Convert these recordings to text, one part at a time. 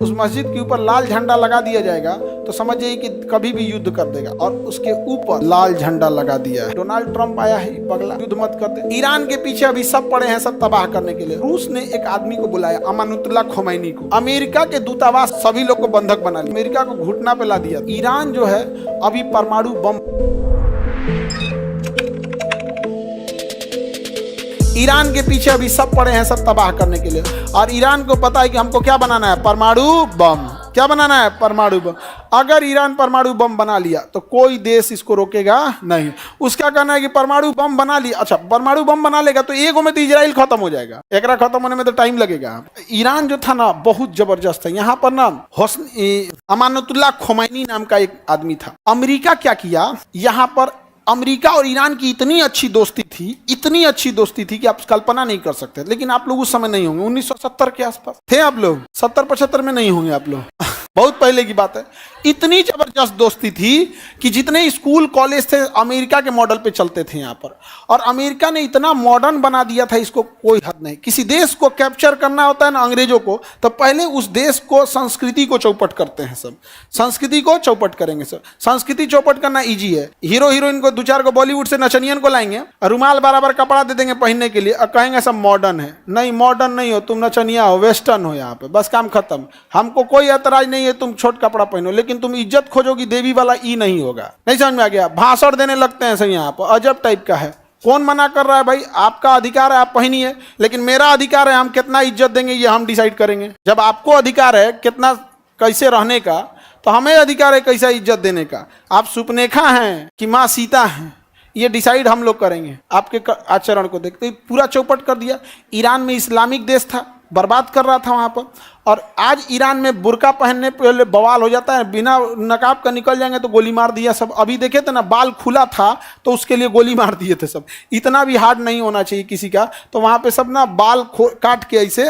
उस मस्जिद के ऊपर लाल झंडा लगा दिया जाएगा तो समझिए कि कभी भी युद्ध कर देगा, और उसके ऊपर लाल झंडा लगा दिया है। डोनाल्ड ट्रंप आया है, पगला, युद्ध मत करते। ईरान के पीछे अभी सब पड़े हैं, सब तबाह करने के लिए। रूस ने एक आदमी को बुलाया, अमानुतुल्लाह खोमैनी को। अमेरिका के दूतावास सभी लोग को बंधक बना लिया, अमेरिका को घुटना पे ला दिया। ईरान जो है अभी परमाणु बम, ईरान के पीछे अभी सब पड़े हैं, सब तबाह करने के लिए। और ईरान को पता है कि हमको क्या बनाना है, परमाणु बम। क्या बनाना है, परमाणु बम। अगर ईरान परमाणु बम बना लिया तो कोई देश इसको रोकेगा नहीं। उसका कहना है कि परमाणु बम बना लिया, अच्छा परमाणु बम बना लेगा तो एक में तो इजराइल खत्म हो जाएगा, एकरा खत्म होने में तो टाइम लगेगा। ईरान जो था ना बहुत जबरदस्त है। यहाँ पर ना अमानुतुल्लाह खोमैनी नाम का एक आदमी था। अमेरिका क्या किया, यहाँ पर अमेरिका और ईरान की इतनी अच्छी दोस्ती थी, इतनी अच्छी दोस्ती थी कि आप कल्पना नहीं कर सकते। लेकिन आप लोग उस समय नहीं होंगे, 1970 के आसपास थे आप लोग, 70-75 में नहीं होंगे आप लोग बहुत पहले की बात है। इतनी जबरदस्त दोस्ती थी कि जितने स्कूल कॉलेज थे अमेरिका के मॉडल पे चलते थे यहाँ पर। और अमेरिका ने इतना मॉडर्न बना दिया था, इसको कोई हद नहीं। किसी देश को कैप्चर करना होता है ना अंग्रेजों को, तो पहले उस देश को संस्कृति को चौपट करते हैं सब, संस्कृति को चौपट करेंगे सब। संस्कृति चौपट करना ईजी है। हीरो हीरोइन को 2-4 को बॉलीवुड से नचनियन को लाएंगे, रुमाल बराबर कपड़ा दे देंगे पहनने के लिए और कहेंगे सब मॉडर्न है। नहीं, मॉडर्न नहीं हो तुम, नचनिया हो, वेस्टर्न हो यहाँ पे, बस काम खत्म। हमको कोई ऐतराज नहीं है तुम छोट कपड़ा पहनो, लेकिन तुम इज्जत खोजोगी देवी वाला ई नहीं होगा। नहीं समझ में आ गया? भाषण देने लगते हैं सब यहाँ पर, अजब टाइप का है। कौन मना कर रहा है भाई? आपका अधिकार है, आप पहनिए, लेकिन मेरा अधिकार है हम कितना इज्जत देंगे ये हम डिसाइड करेंगे। जब आपको अधिकार है कितना कैसे रहने का, तो हमें अधिकार है कैसा इज्जत देने का। आप सुपनेखा हैं कि माँ सीता हैं, ये डिसाइड हम लोग करेंगे। आपके आचरण को देखते ही पूरा चौपट कर दिया। ईरान में इस्लामिक देश था, बर्बाद कर रहा था वहाँ पर। और आज ईरान में बुर्का पहनने पहले बवाल हो जाता है, बिना नकाब का निकल जाएंगे तो गोली मार दिया सब। अभी देखे थे ना, बाल खुला था तो उसके लिए गोली मार दिए थे सब। इतना भी हार्ड नहीं होना चाहिए किसी का, तो वहाँ पे सब ना बाल काट के ऐसे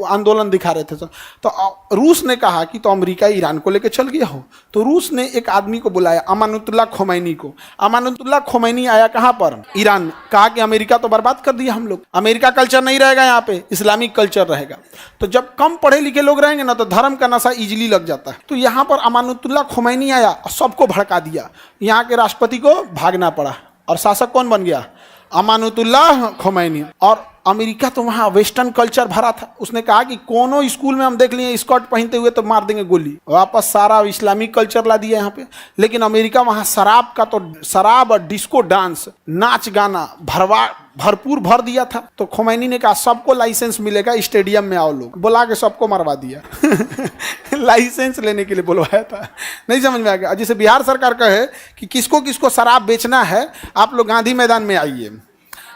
आंदोलन दिखा रहे थे सब। तो रूस ने कहा कि तो अमेरिका ईरान को लेकर चल गया हो, तो रूस ने एक आदमी को बुलाया, अमानुतुल्लाह खोमैनी को। अमानुतुल्लाह खोमैनी आया कहाँ पर, ईरान। कहा कि अमेरिका तो बर्बाद कर दिया हम लोग, अमेरिका कल्चर नहीं रहेगा यहाँ पे, इस्लामिक कल्चर रहेगा। तो जब कम पढ़े के लोग रहेंगे ना तो धर्म का नशा इजीली लग जाता है। तो यहाँ पर अमानुतुल्लाह खोमैनी आया और सबको भड़का दिया। यहाँ के राष्ट्रपति को भागना पड़ा और शासक कौन बन गया, अमानुतुल्लाह खोमैनी। और अमेरिका तो वहाँ वेस्टर्न कल्चर भरा था। उसने कहा कि कोनो स्कूल में हम देख लिए स्कर्ट पहनते हुए तो मार देंगे गोली। वापस सारा इस्लामिक कल्चर ला दिया यहाँ पे। लेकिन अमेरिका वहाँ शराब का, तो शराब और डिस्को डांस, नाच गाना भरपूर भर दिया था। तो खोमैनी ने कहा सबको लाइसेंस मिलेगा, स्टेडियम में आओ लोग, बुला के सबको मरवा दिया लाइसेंस लेने के लिए बुलवाया था। नहीं समझ में आ गया? जैसे बिहार सरकार कहे कि किसको किसको शराब बेचना है आप लोग गांधी मैदान में आइए,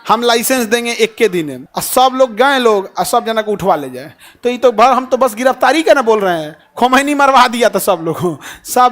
हम लाइसेंस देंगे 1 के दिन। और सब लोग गए लोग और सब जना को उठवा ले जाए। तो ये तो हम तो बस गिरफ्तारी का ना बोल रहे हैं, खोमैनी मरवा दिया था सब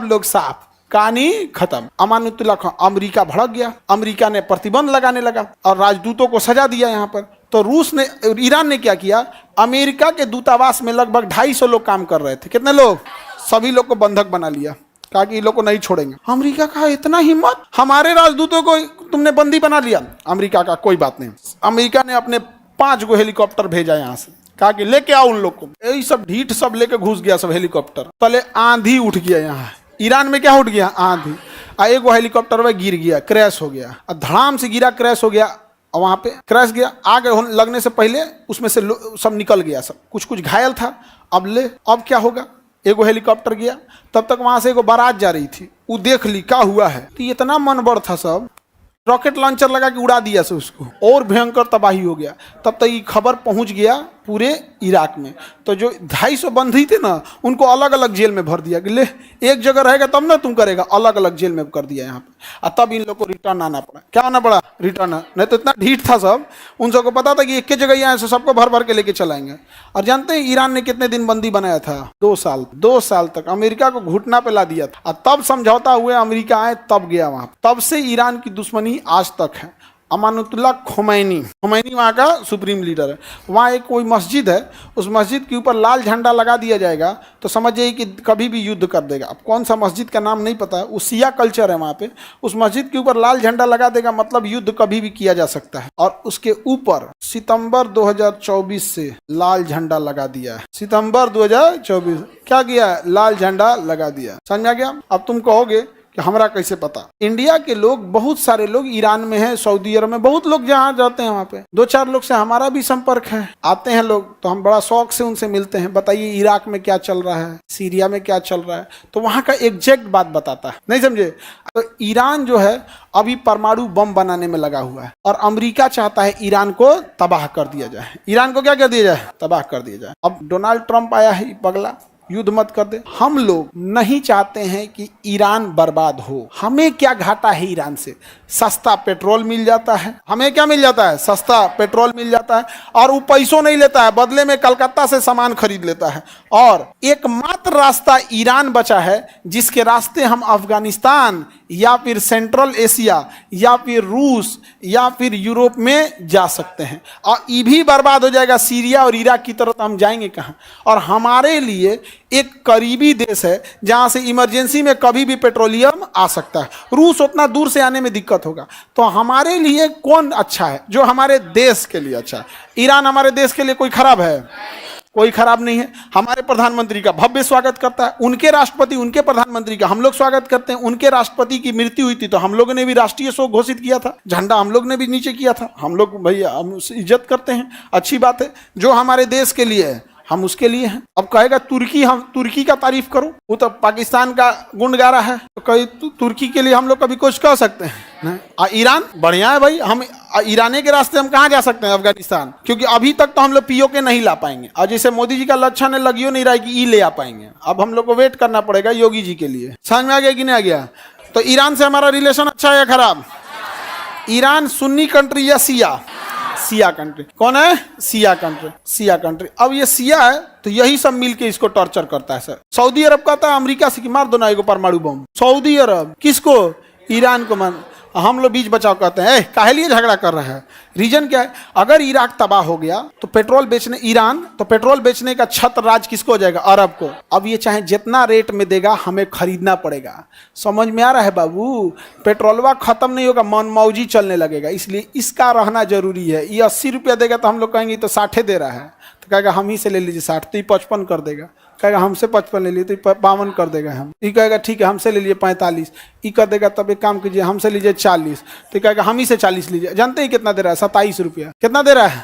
लोग साफ, कहानी खत्म। अमानुतुल्लाह, अमेरिका भड़क गया, अमेरिका ने प्रतिबंध लगाने लगा और राजदूतों को सजा दिया यहाँ पर। तो रूस ने, ईरान ने क्या किया, अमेरिका के दूतावास में लगभग 250 लोग काम कर रहे थे। कितने लोग? सभी लोग को बंधक बना लिया, कहा कि इन लोग को नहीं छोड़ेंगे। अमेरिका का इतना हिम्मत, हमारे राजदूतों को तुमने बंदी बना लिया। अमेरिका का कोई बात नहीं, अमेरिका ने अपने 5 गो हेलीकॉप्टर भेजा यहाँ से, कहा कि लेके आओ उन लोग को। यही सब ढीठ सब लेके घुस गया सब हेलीकॉप्टर तले। आंधी उठ गया यहाँ ईरान में, क्या उठ गया, आंधी। एक वो हेलीकॉप्टर में गिर गया, क्रैश हो गया, और धड़ाम से गिरा, क्रैश हो गया। और वहाँ पे क्रैश गया, आग लगने से पहले उसमें से सब निकल गया, सब कुछ घायल था। अब क्या होगा, एगो हेलीकॉप्टर गया, तब तक वहां से एगो बारात जा रही थी, वो देख ली क्या हुआ है। तो इतना मनबड़ था, सब रॉकेट लॉन्चर लगा के उड़ा दिया से उसको, और भयंकर तबाही हो गया। तब तक ये खबर पहुंच गया पूरे इराक में। तो जो 250 बंदी थे ना, उनको अलग अलग जेल में भर दिया कि ले एक जगह रहेगा तब ना तुम करेगा, अलग अलग जेल में कर दिया यहाँ पे। और तब इन लोग को रिटर्न आना पड़ा। क्या आना पड़ा? रिटर्न। नहीं तो इतना ढीठ था सब, उन सबको पता था कि एक जगह यहाँ से सबको भर भर के लेके चलाएंगे। और जानते हैं ईरान ने कितने दिन बंदी बनाया था? 2 साल। 2 साल तक अमेरिका को घुटना पे ला दिया था। और तब समझौता हुए अमेरिका आए, तब गया वहां। तब से ईरान की दुश्मनी आज तक है। अमानुतुल्लाह खोमैनी, खोमैनी वहाँ का सुप्रीम लीडर है। वहाँ एक कोई मस्जिद है, उस मस्जिद के ऊपर लाल झंडा लगा दिया जाएगा तो समझ जाइए कि कभी भी युद्ध कर देगा। अब कौन सा मस्जिद का नाम नहीं पता है, वो सिया कल्चर है वहाँ पे। उस मस्जिद के ऊपर लाल झंडा लगा देगा मतलब युद्ध कभी भी किया जा सकता है। और उसके ऊपर सितंबर 2024 से लाल झंडा लगा दिया है। सितंबर 2024 क्या किया? लाल झंडा लगा दिया। समझ आ गया? अब तुम कहोगे कि हमरा कैसे पता? इंडिया के लोग, बहुत सारे लोग ईरान में हैं, सऊदी अरब में, बहुत लोग जहाँ जाते हैं वहाँ पे 2-4 लोग से हमारा भी संपर्क है। आते हैं लोग तो हम बड़ा शौक से उनसे मिलते हैं, बताइए इराक में क्या चल रहा है, सीरिया में क्या चल रहा है, तो वहाँ का एग्जैक्ट बात बताता है। नहीं समझे? तो ईरान जो है अभी परमाणु बम बनाने में लगा हुआ है और अमेरिका चाहता है ईरान को तबाह कर दिया जाए। ईरान को क्या कर दिया जाए? तबाह कर दिया जाए। अब डोनाल्ड ट्रंप आया है, पगला युद्ध मत कर दे। हम लोग नहीं चाहते हैं कि ईरान बर्बाद हो। हमें क्या घाटा है ईरान से? सस्ता पेट्रोल मिल जाता है। हमें क्या मिल जाता है? सस्ता पेट्रोल मिल जाता है और वो पैसों नहीं लेता है, बदले में कलकत्ता से सामान खरीद लेता है। और एकमात्र रास्ता ईरान बचा है जिसके रास्ते हम अफगानिस्तान या फिर सेंट्रल एशिया या फिर रूस या फिर यूरोप में जा सकते हैं। और ये भी बर्बाद हो जाएगा सीरिया और इराक की तरफ, हम जाएंगे कहाँ? और हमारे लिए एक करीबी देश है जहां से इमरजेंसी में कभी भी पेट्रोलियम आ सकता है। रूस उतना दूर से आने में दिक्कत होगा। तो हमारे लिए कौन अच्छा है? जो हमारे देश के लिए अच्छा है। ईरान हमारे देश के लिए कोई खराब है? कोई खराब नहीं है। हमारे प्रधानमंत्री का भव्य स्वागत करता है, उनके राष्ट्रपति, उनके प्रधानमंत्री का हम लोग स्वागत करते हैं। उनके राष्ट्रपति की मृत्यु हुई थी तो हम लोगों ने भी राष्ट्रीय शोक घोषित किया था, झंडा हम लोग ने भी नीचे किया था। हम लोग भैया हम इज्जत करते हैं, अच्छी बात है। जो हमारे देश के लिए है हम उसके लिए हैं। अब कहेगा तुर्की, हम तुर्की का तारीफ करो, वो तो पाकिस्तान का गुण गा रहा है, तो कहीं तुर्की के लिए हम लोग कभी कुछ कह सकते हैं? ईरान बढ़िया है भाई, हम ईरानी के रास्ते हम कहाँ जा सकते हैं? अफगानिस्तान, क्योंकि अभी तक तो हम लोग पीओके नहीं ला पाएंगे। और जैसे मोदी जी का लक्षण है, लगियो नहीं रहा है कि ई ले आ पाएंगे। अब हम लोग को वेट करना पड़ेगा योगी जी के लिए। समझ में आ गया कि नहीं आ गया? तो ईरान से हमारा रिलेशन अच्छा है या खराब? ईरान सुन्नी कंट्री या शिया? शिया कंट्री। कौन है? शिया कंट्री। शिया कंट्री। अब ये शिया है तो यही सब मिलके इसको टॉर्चर करता है सर। सऊदी अरब कहता है अमेरिका से कि मार दो ना एगो परमाणु बम। सऊदी अरब किसको? ईरान को। मान हम लोग बीच बचाव कहते हैं, काहे लिए झगड़ा कर रहा है? रीजन क्या है? अगर इराक तबाह हो गया तो पेट्रोल बेचने ईरान, तो पेट्रोल बेचने का छत्र राज किसको हो जाएगा? अरब को। अब ये चाहे जितना रेट में देगा हमें खरीदना पड़ेगा। समझ में आ रहा है बाबू? पेट्रोलवा खत्म नहीं होगा, मनमौजी चलने लगेगा। इसलिए इसका रहना जरूरी है। ये 80 रुपया देगा तो हम लोग कहेंगे तो 60 दे रहा है, तो कहेगा हम ही से ले लीजिए 60, तो ये 55 कर देगा। कहेगा हमसे 55 ले लिए तो 52 कर देगा। हम ये कहेगा ठीक है हमसे ले लिए 45, ये कर देगा तब एक काम कीजिए हमसे लीजिए 40, तो कहेगा हम ही से 40 लीजिए। जानते हैं कितना दे रहा है? 27 रुपया। कितना दे रहा है?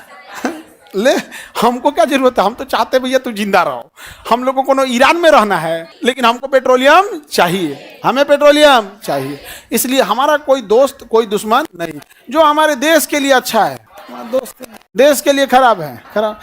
ले, हमको क्या जरूरत है? हम तो चाहते भैया तू जिंदा रहो। हम लोगों को ईरान में रहना है लेकिन हमको पेट्रोलियम चाहिए, हमें पेट्रोलियम चाहिए। इसलिए हमारा कोई दोस्त कोई दुश्मन नहीं। जो हमारे देश के लिए अच्छा है दोस्त, देश के लिए खराब है खराब।